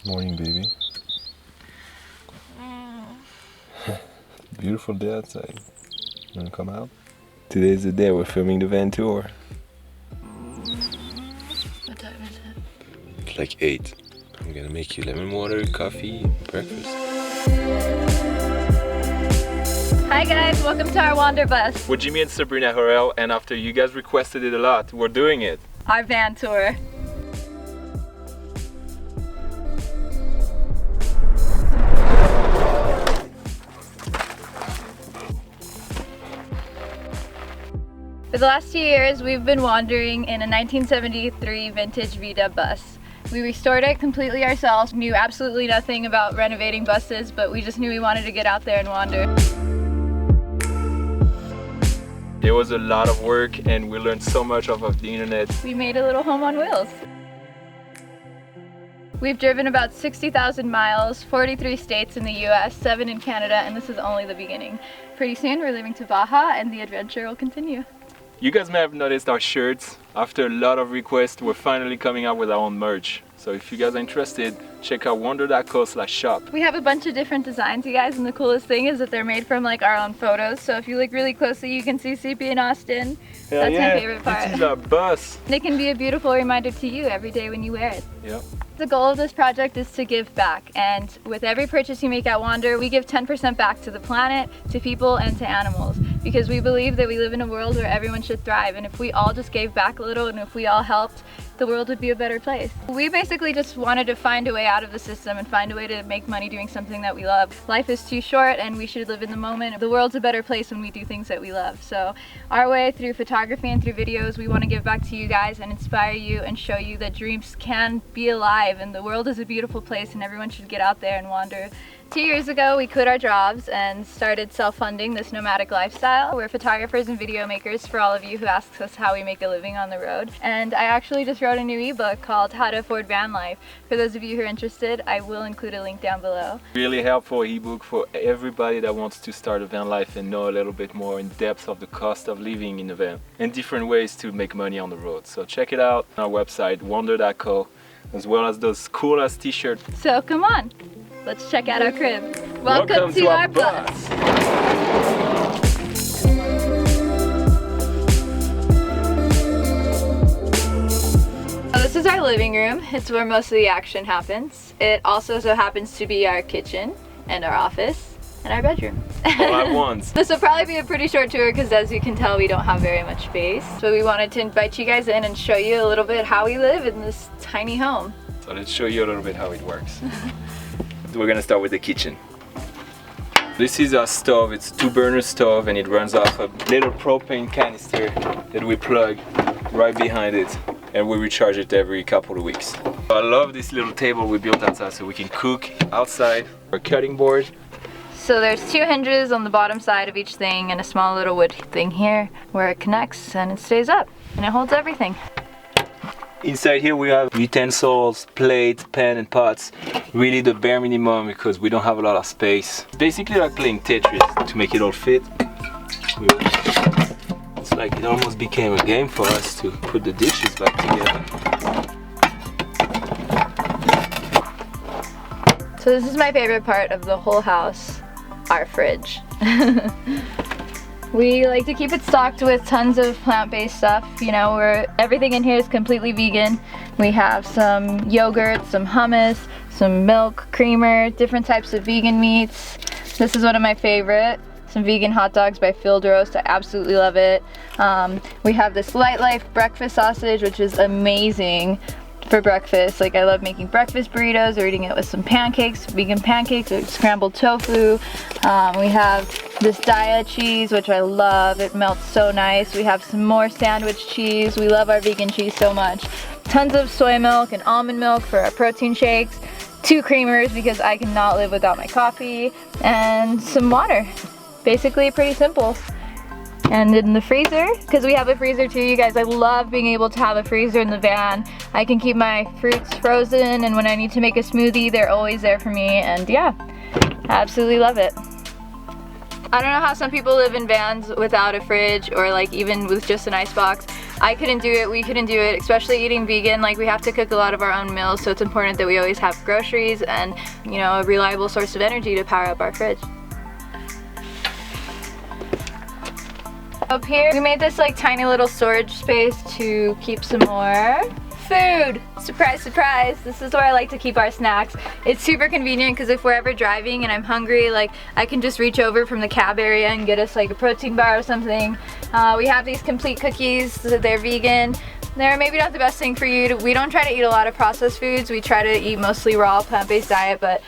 Morning, baby. Beautiful day outside. You wanna come out? Today's the day we're filming the van tour. What time is it? It's like 8. I'm gonna make you lemon water, coffee, breakfast. Hi guys, welcome to our Wander Bus. With Jimmy and Sabrina Horel, and after you guys requested it a lot, we're doing it. Our van tour. For the last 2 years, we've been wandering in a 1973 vintage VW bus. We restored it completely ourselves, knew absolutely nothing about renovating buses, but we just knew we wanted to get out there and wander. It was a lot of work and we learned so much off of the internet. We made a little home on wheels. We've driven about 60,000 miles, 43 states in the US, 7 in Canada, and this is only the beginning. Pretty soon we're leaving to Baja and the adventure will continue. You guys may have noticed our shirts. After a lot of requests, we're finally coming out with our own merch. So if you guys are interested, check out wander.co/shop. We have a bunch of different designs, you guys, and the coolest thing is that they're made from like our own photos. So if you look really closely, you can see CP and Austin. That's my favorite part. This is our bus. And it can be a beautiful reminder to you every day when you wear it. Yep. The goal of this project is to give back, and with every purchase you make at Wander, we give 10% back to the planet, to people, and to animals. Because we believe that we live in a world where everyone should thrive, and if we all just gave back a little and if we all helped, the world would be a better place. We basically just wanted to find a way out of the system and find a way to make money doing something that we love. Life is too short and we should live in the moment. The world's a better place when we do things that we love. So our way, through photography and through videos, we want to give back to you guys and inspire you and show you that dreams can be alive and the world is a beautiful place and everyone should get out there and wander. 2 years ago, we quit our jobs and started self-funding this nomadic lifestyle. We're photographers and video makers for all of you who ask us how we make a living on the road. And I actually just wrote a new ebook called How to Afford Van Life. For those of you who are interested, I will include a link down below. Really helpful ebook for everybody that wants to start a van life and know a little bit more in depth of the cost of living in a van and different ways to make money on the road. So check it out on our website, wander.co, as well as those cool ass t-shirts. So come on. Let's check out our crib. Welcome to our bus. So this is our living room. It's where most of the action happens. It also so happens to be our kitchen and our office and our bedroom. All at once. This will probably be a pretty short tour because as you can tell we don't have very much space. So we wanted to invite you guys in and show you a little bit how we live in this tiny home. So let's show you a little bit how it works. We're gonna start with the kitchen. This is our stove. It's a 2-burner stove and it runs off a little propane canister that we plug right behind it and we recharge it every couple of weeks. I love this little table we built outside so we can cook outside. Our cutting board. So there's 2 hinges on the bottom side of each thing and a small little wood thing here where it connects and it stays up and it holds everything. Inside here we have utensils, plates, pan and pots. Really the bare minimum because we don't have a lot of space. It's basically like playing Tetris to make it all fit. It's like it almost became a game for us to put the dishes back together. So this is my favorite part of the whole house, our fridge. We like to keep it stocked with tons of plant-based stuff. You know, everything in here is completely vegan. We have some yogurt, some hummus, some milk, creamer, different types of vegan meats. This is one of my favorite, some vegan hot dogs by Field Roast. I absolutely love it. We have this Light Life breakfast sausage, which is amazing for breakfast. Like I love making breakfast burritos or eating it with some pancakes, vegan pancakes or scrambled tofu. We have this Daya cheese, which I love. It melts so nice. We have some more sandwich cheese. We love our vegan cheese so much. Tons of soy milk and almond milk for our protein shakes. 2 creamers because I cannot live without my coffee. And some water. Basically pretty simple. And in the freezer, because we have a freezer too, you guys, I love being able to have a freezer in the van. I can keep my fruits frozen and when I need to make a smoothie, they're always there for me, and yeah, I absolutely love it. I don't know how some people live in vans without a fridge or like even with just an icebox. I couldn't do it, we couldn't do it, especially eating vegan. Like, we have to cook a lot of our own meals, so it's important that we always have groceries and, you know, a reliable source of energy to power up our fridge. Up here, we made this like tiny little storage space to keep some more food. Surprise, surprise. This is where I like to keep our snacks. It's super convenient because if we're ever driving and I'm hungry, like, I can just reach over from the cab area and get us like a protein bar or something. We have these complete cookies. They're vegan. They're maybe not the best thing for you. We don't try to eat a lot of processed foods. We try to eat mostly raw, plant-based diet, but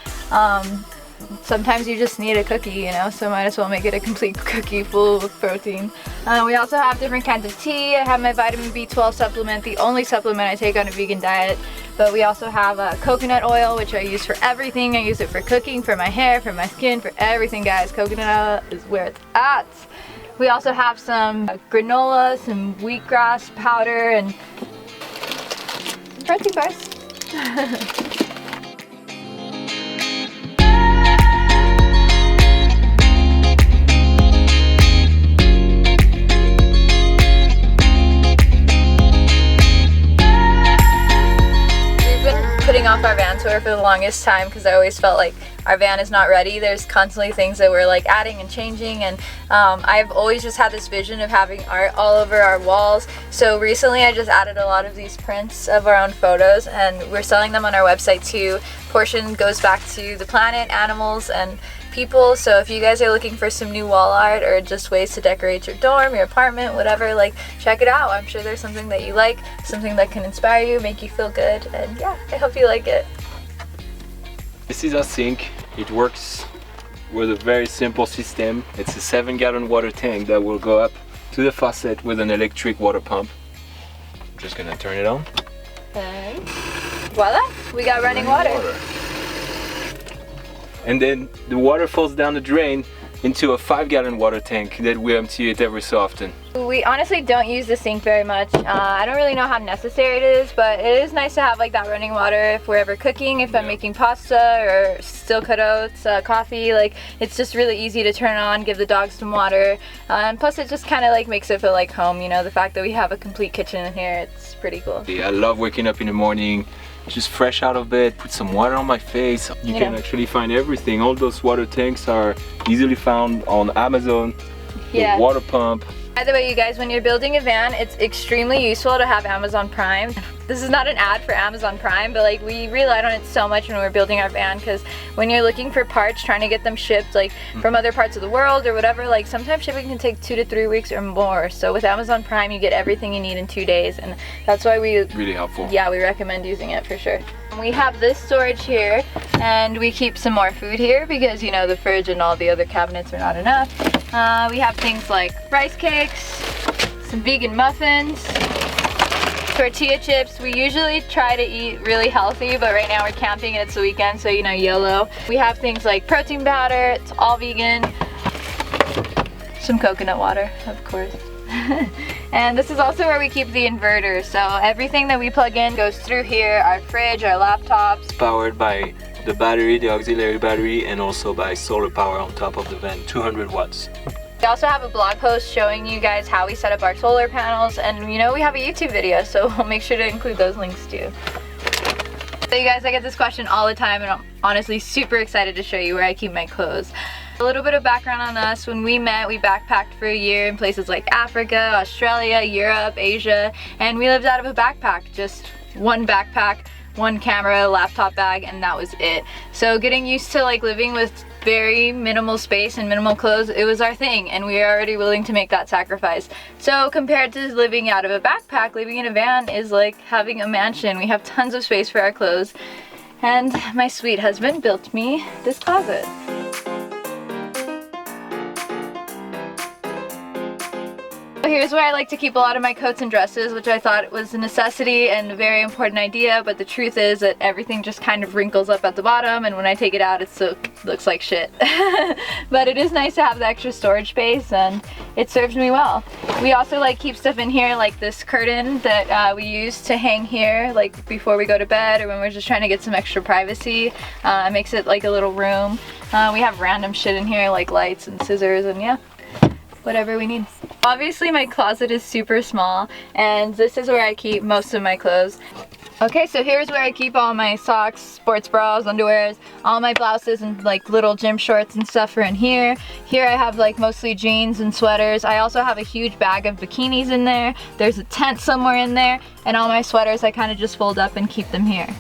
sometimes you just need a cookie, you know, so might as well make it a complete cookie full of protein. We also have different kinds of tea. I have my vitamin B12 supplement, the only supplement I take on a vegan diet. But we also have coconut oil, which I use for everything. I use it for cooking, for my hair, for my skin, for everything, guys. Coconut oil is where it's at. We also have some granola, some wheatgrass powder, and some protein bars. Putting off our van tour for the longest time because I always felt like our van is not ready. There's constantly things that we're like adding and changing, and I've always just had this vision of having art all over our walls. So recently I just added a lot of these prints of our own photos, and we're selling them on our website too. Portion goes back to the planet, animals, and people. So if you guys are looking for some new wall art or just ways to decorate your dorm, your apartment, whatever, like, check it out. I'm sure there's something that you like, something that can inspire you, make you feel good, and yeah, I hope you like it. This is our sink. It works with a very simple system. It's a 7-gallon water tank that will go up to the faucet with an electric water pump. I'm just gonna turn it on. And voila, we got running water. And then the water falls down the drain into a 5-gallon water tank that we empty it every so often. We honestly don't use the sink very much. I don't really know how necessary it is, but it is nice to have like that running water if we're ever cooking, if I'm making pasta or still cut oats, coffee. Like, it's just really easy to turn on, give the dogs some water, and plus it just kind of like makes it feel like home, you know, the fact that we have a complete kitchen in here, it's pretty cool. Yeah, I love waking up in the morning, just fresh out of bed, put some water on my face. You can actually find everything. All those water tanks are easily found on Amazon. Yeah. The water pump. By the way, you guys, when you're building a van, it's extremely useful to have Amazon Prime. This is not an ad for Amazon Prime, but like, we relied on it so much when we were building our van, because when you're looking for parts, trying to get them shipped like from other parts of the world or whatever, like sometimes shipping can take 2 to 3 weeks or more. So with Amazon Prime, you get everything you need in 2 days, and that's why we really helpful. Yeah, we recommend using it for sure. We have this storage here, and we keep some more food here because, you know, the fridge and all the other cabinets are not enough. We have things like rice cakes, some vegan muffins, tortilla chips. We usually try to eat really healthy, but right now we're camping and it's the weekend, so, you know, YOLO. We have things like protein powder, it's all vegan. Some coconut water, of course. And this is also where we keep the inverter, so everything that we plug in goes through here, our fridge, our laptops. It's powered by the battery, the auxiliary battery, and also by solar power on top of the van, 200 watts. We also have a blog post showing you guys how we set up our solar panels, and, you know, we have a YouTube video, so we'll make sure to include those links too. So you guys, I get this question all the time, and I'm honestly super excited to show you where I keep my clothes. A little bit of background on us. When we met, we backpacked for a year in places like Africa, Australia, Europe, Asia, and we lived out of a backpack, just one backpack, one camera, laptop bag, and that was it. So getting used to like living with very minimal space and minimal clothes, it was our thing, and we are already willing to make that sacrifice. So compared to living out of a backpack, living in a van is like having a mansion. We have tons of space for our clothes, and my sweet husband built me this closet. Here's where I like to keep a lot of my coats and dresses, which I thought was a necessity and a very important idea, but the truth is that everything just kind of wrinkles up at the bottom, and when I take it out, it looks like shit. But it is nice to have the extra storage space, and it serves me well. We also like keep stuff in here, like this curtain that we use to hang here, like before we go to bed or when we're just trying to get some extra privacy. It makes it like a little room. We have random shit in here, like lights and scissors, and yeah. whatever we need. Obviously my closet is super small, and this is where I keep most of my clothes. Okay, so here's where I keep all my socks, sports bras, underwears, all my blouses and like little gym shorts and stuff are in here. Here I have like mostly jeans and sweaters. I also have a huge bag of bikinis in there. There's a tent somewhere in there, and all my sweaters I kind of just fold up and keep them here.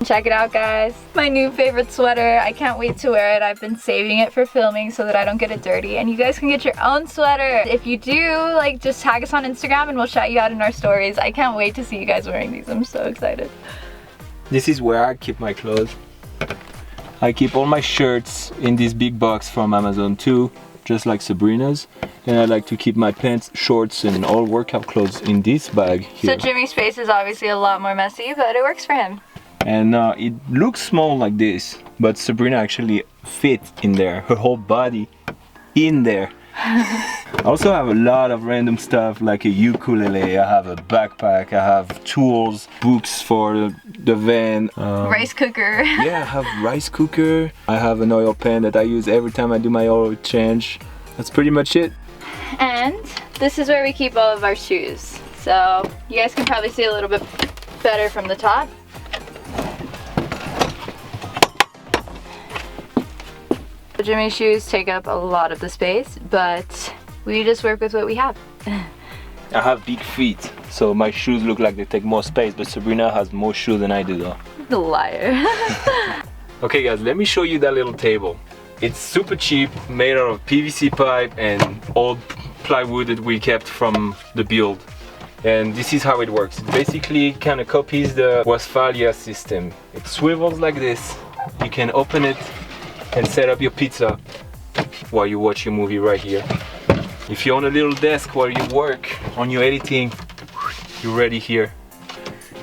Check it out, guys. My new favorite sweater. I can't wait to wear it. I've been saving it for filming so that I don't get it dirty. And you guys can get your own sweater. If you do, like, just tag us on Instagram and we'll shout you out in our stories. I can't wait to see you guys wearing these. I'm so excited. This is where I keep my clothes. I keep all my shirts in this big box from Amazon too, just like Sabrina's. And I like to keep my pants, shorts, and all workout clothes in this bag here. So Jimmy's space is obviously a lot more messy, but it works for him. And it looks small like this, but Sabrina actually fit in there, her whole body in there. I also have a lot of random stuff like a ukulele, I have a backpack, I have tools, books for the van. Rice cooker. Yeah, I have rice cooker. I have an oil pan that I use every time I do my oil change. That's pretty much it. And this is where we keep all of our shoes. So you guys can probably see a little bit better from the top. Jimmy's shoes take up a lot of the space, but we just work with what we have. I have big feet, so my shoes look like they take more space, but Sabrina has more shoes than I do though. The liar. Okay guys, let me show you that little table. It's super cheap, made out of PVC pipe and old plywood that we kept from the build. And this is how it works. It basically kind of copies the Westphalia system. It swivels like this. You can open it and set up your pizza while you watch your movie right here. If you're on a little desk while you work on your editing, you're ready here.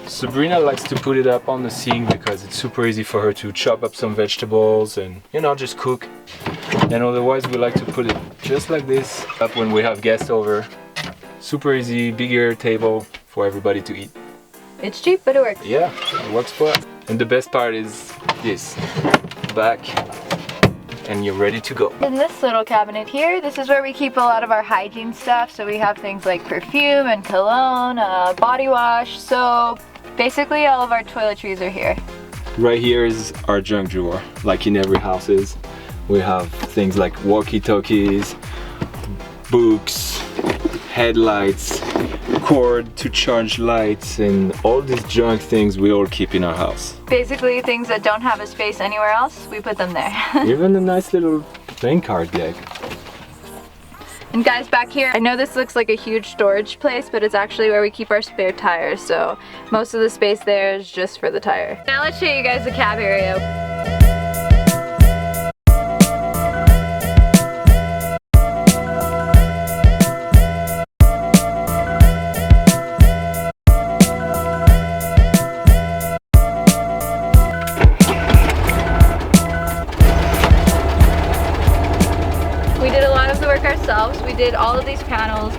Sabrina likes to put it up on the sink because it's super easy for her to chop up some vegetables and, you know, just cook. And otherwise we like to put it just like this up when we have guests over. Super easy, bigger table for everybody to eat. It's cheap, but it works. Yeah, it works for us. And the best part is this, back, and you're ready to go. In this little cabinet here, this is where we keep a lot of our hygiene stuff. So we have things like perfume and cologne, body wash, soap. Basically all of our toiletries are here. Right here is our junk drawer, like in every house is. We have things like walkie-talkies, books, headlights, cord to charge lights, and all these junk things we all keep in our house. Basically things that don't have a space anywhere else, we put them there. Even a nice little playing card gag. And guys, back here, I know this looks like a huge storage place, but it's actually where we keep our spare tires, so most of the space there is just for the tire. Now let's show you guys the cab area. Ourselves. We did all of these panels.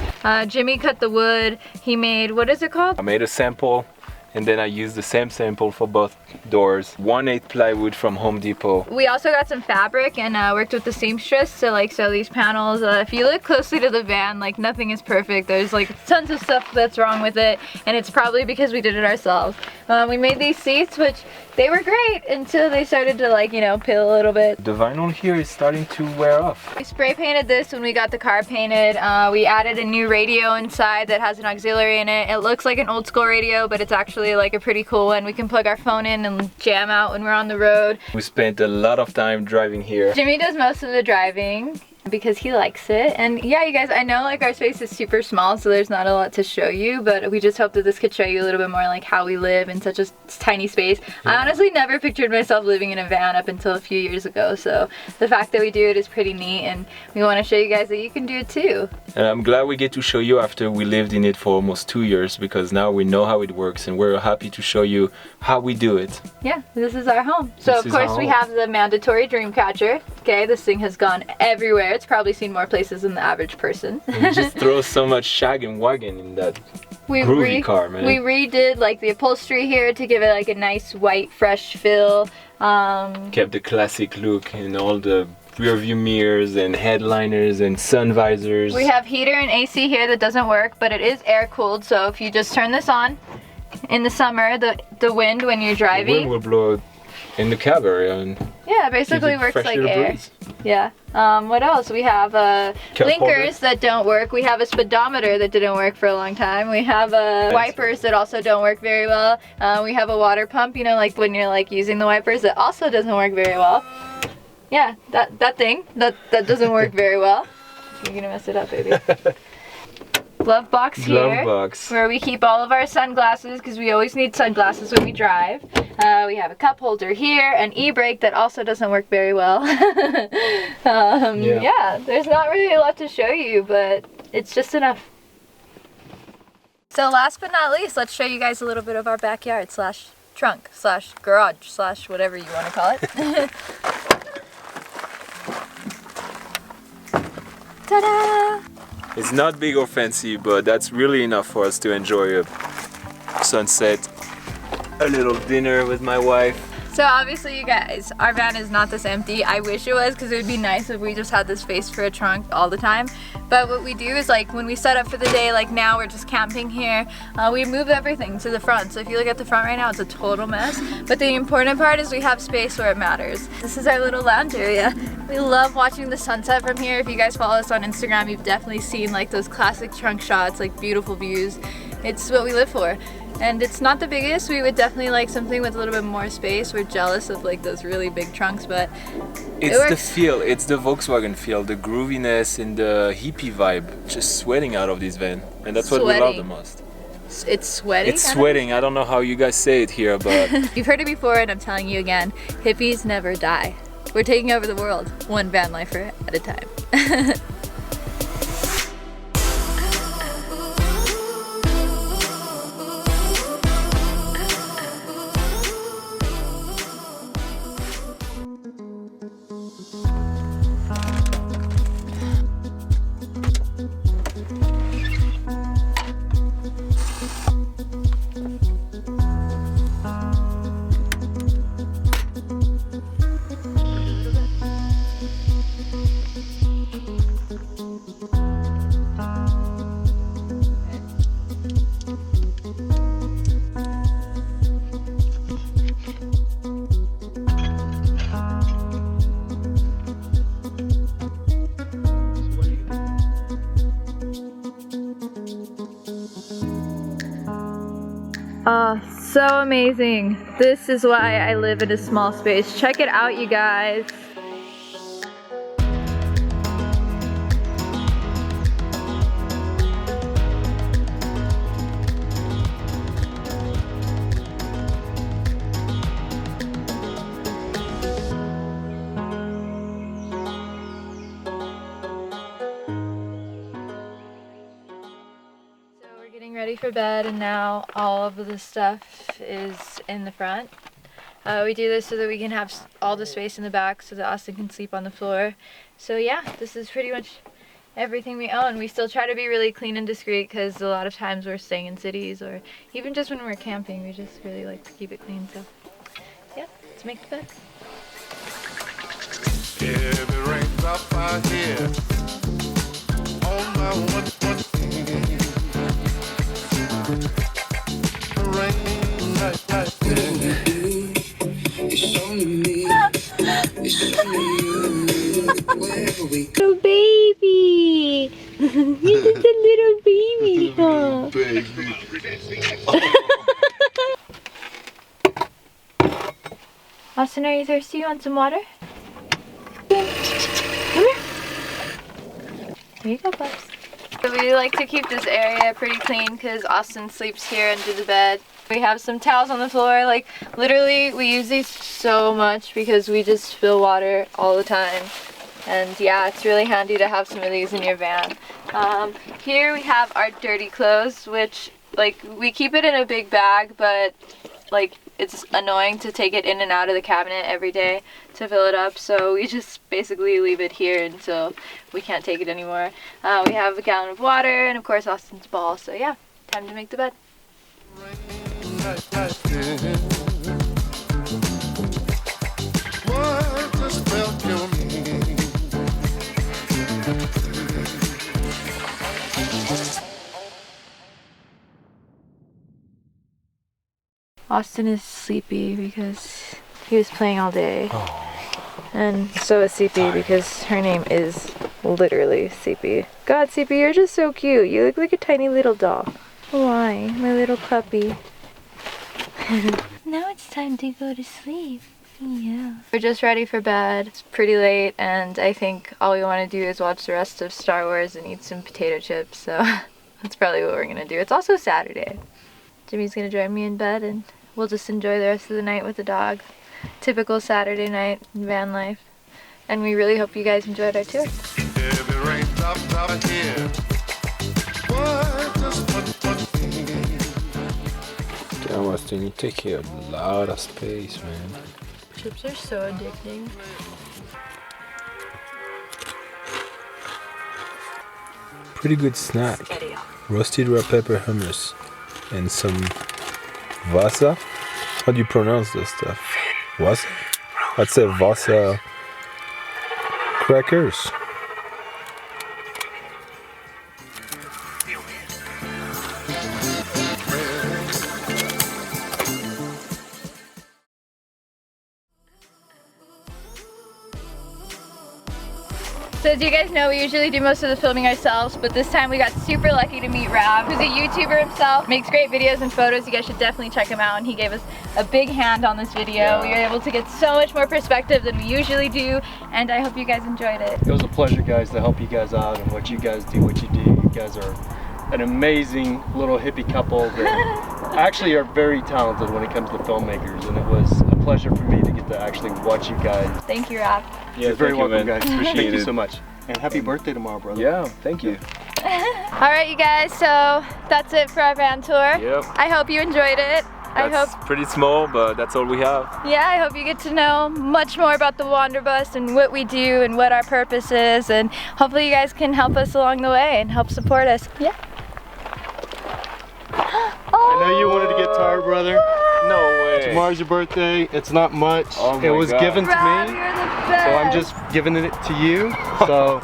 Jimmy cut the wood. He made, what is it called? I made a sample, and then I used the same sample for both doors. 1/8 plywood from Home Depot. We also got some fabric and worked with the seamstress to like sew these panels. If you look closely to the van, like nothing is perfect. There's like tons of stuff that's wrong with it, and it's probably because we did it ourselves. We made these seats, which they were great until they started to, like, you know, peel a little bit. The vinyl here is starting to wear off. We spray painted this when we got the car painted. We added a new radio inside that has an auxiliary in it. It looks like an old school radio, but it's actually like a pretty cool one. We can plug our phone in and jam out when we're on the road. We spent a lot of time driving here. Jimmy does most of the driving because he likes it. And yeah, you guys, I know like our space is super small, so there's not a lot to show you, but we just hope that this could show you a little bit more like how we live in such a tiny space. Yeah. I honestly never pictured myself living in a van up until a few years ago, so the fact that we do it is pretty neat, and we want to show you guys that you can do it too. And I'm glad we get to show you after we lived in it for almost 2 years, because now we know how it works and we're happy to show you how we do it. Yeah, this is our home. So of course we have the mandatory dream catcher. Okay, this thing has gone everywhere. It's probably seen more places than the average person. You just throw so much shag and wagon in that groovy car, man. We redid like the upholstery here to give it like a nice white fresh feel. Kept the classic look and all the rear view mirrors and headliners and sun visors. We have heater and AC here that doesn't work, but it is air cooled. So if you just turn this on in the summer, the wind when you're The driving, wind will blow in the cab area and yeah, basically gives it works fresh like little air. breeze. Yeah. What else? We have blinkers that don't work. We have a speedometer that didn't work for a long time. We have wipers that also don't work very well. We have a water pump, you know, like when you're like using the wipers, that also doesn't work very well. Yeah, that thing that doesn't work very well. You're gonna mess it up, baby. Glove box here, Glove box. where we keep all of our sunglasses because we always need sunglasses when we drive. We have a cup holder here, an e-brake that also doesn't work very well. Yeah, there's not really a lot to show you, but it's just enough. So last but not least, let's show you guys a little bit of our backyard slash trunk slash garage slash whatever you want to call it. Ta-da! It's not big or fancy, but that's really enough for us to enjoy a sunset, a little dinner with my wife. So obviously you guys, our van is not this empty. I wish it was, because it would be nice if we just had this space for a trunk all the time. But what we do is, like, when we set up for the day, like now we're just camping here, we move everything to the front. So if you look at the front right now, it's a total mess. But the important part is we have space where it matters. This is our little lounge area. We love watching the sunset from here. If you guys follow us on Instagram, you've definitely seen like those classic trunk shots, like beautiful views. It's what we live for. And it's not the biggest. We would definitely like something with a little bit more space. We're jealous of like those really big trunks, but it's the feel. It's the Volkswagen feel, the grooviness and the hippie vibe, just sweating out of this van, and that's what we love the most. It's sweating. It's sweating. I don't know how you guys say it here, but you've heard it before, and I'm telling you again: hippies never die. We're taking over the world, one van lifer at a time. Oh, so amazing. This is why I live in a small space. Check it out, you guys. Ready for bed, and now all of the stuff is in the front. We do this so that we can have all the space in the back so that Austin can sleep on the floor. So yeah, this is pretty much everything we own. We still try to be really clean and discreet because a lot of times we're staying in cities, or even just when we're camping, we just really like to keep it clean. So yeah, let's make the bed. Yeah, the rain's up out here. Oh my one. Little baby! You're just a little baby, huh? Austin, are you thirsty? You want some water? Come here. There you go, pups. So we like to keep this area pretty clean because Austin sleeps here under the bed. We have some towels on the floor. Like, literally, we use these so much because we just spill water all the time. And yeah, it's really handy to have some of these in your van. Here we have our dirty clothes, which, like, we keep it in a big bag, but, like, it's annoying to take it in and out of the cabinet every day to fill it up, so we just basically leave it here until we can't take it anymore. We have a gallon of water, and of course Austin's ball, so yeah, time to make the bed. What just felt your name? Austin is sleepy because he was playing all day. And so is CP because her name is literally CP. God, CP, you're just so cute. You look like a tiny little doll. Why, my little puppy? Now it's time to go to sleep. Yeah. We're just ready for bed. It's pretty late and I think all we want to do is watch the rest of Star Wars and eat some potato chips. So that's probably what we're going to do. It's also Saturday. Jimmy's going to join me in bed and we'll just enjoy the rest of the night with the dog. Typical Saturday night in van life. And we really hope you guys enjoyed our tour. Damn, Austin, you take here a lot of space, man. Chips are so addicting. Pretty good snack. Roasted red pepper hummus and some vasa. How do you pronounce this stuff? Vasa? I'd say vasa crackers. So as you guys know, we usually do most of the filming ourselves, but this time we got super lucky to meet Rab, who's a YouTuber himself, makes great videos and photos. You guys should definitely check him out, and he gave us a big hand on this video. Yeah. We were able to get so much more perspective than we usually do, and I hope you guys enjoyed it. It was a pleasure, guys, to help you guys out and what you guys do, what you do. You guys are an amazing little hippie couple that actually are very talented when it comes to filmmakers, and it was a pleasure for me to get to actually watch you guys. Thank you, Rab. Yeah, very welcome, man. guys. Appreciate Thank you it. so much. And happy birthday tomorrow, brother. Yeah, thank you. All right, you guys, so that's it for our van tour. Yep. I hope you enjoyed it. I That's hope, pretty small, but that's all we have. yeah, I hope you get to know much more about the Wanderbus and what we do and what our purpose is, and hopefully you guys can help us along the way and help support us. Yeah. I know you wanted to get tired, brother. No way. Tomorrow's your birthday. It's not much. Oh it my was God. given to Rab, me. you're the best. So I'm just giving it to you. So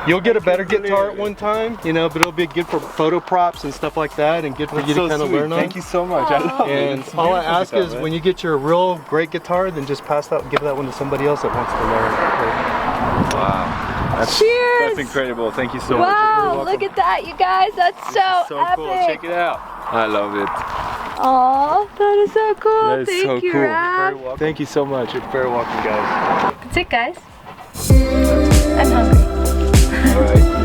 you'll get a better guitar at one time, you know, but it'll be good for photo props and stuff like that, and good for you to kind of learn on. Thank you so much. I love it. And It's all I beautiful ask guitar, is man. when you get your real great guitar, then just pass that, give that one to somebody else that wants to learn. Wow. That's, Cheers! That's incredible. Thank you so much. Wow, look at that, you guys. That's so, So epic. cool. Check it out. I love it. Aw, that is so cool. That is Thank so you, cool. Rab. Thank you so much. You're very welcome, guys. That's it, guys. I'm hungry. All right.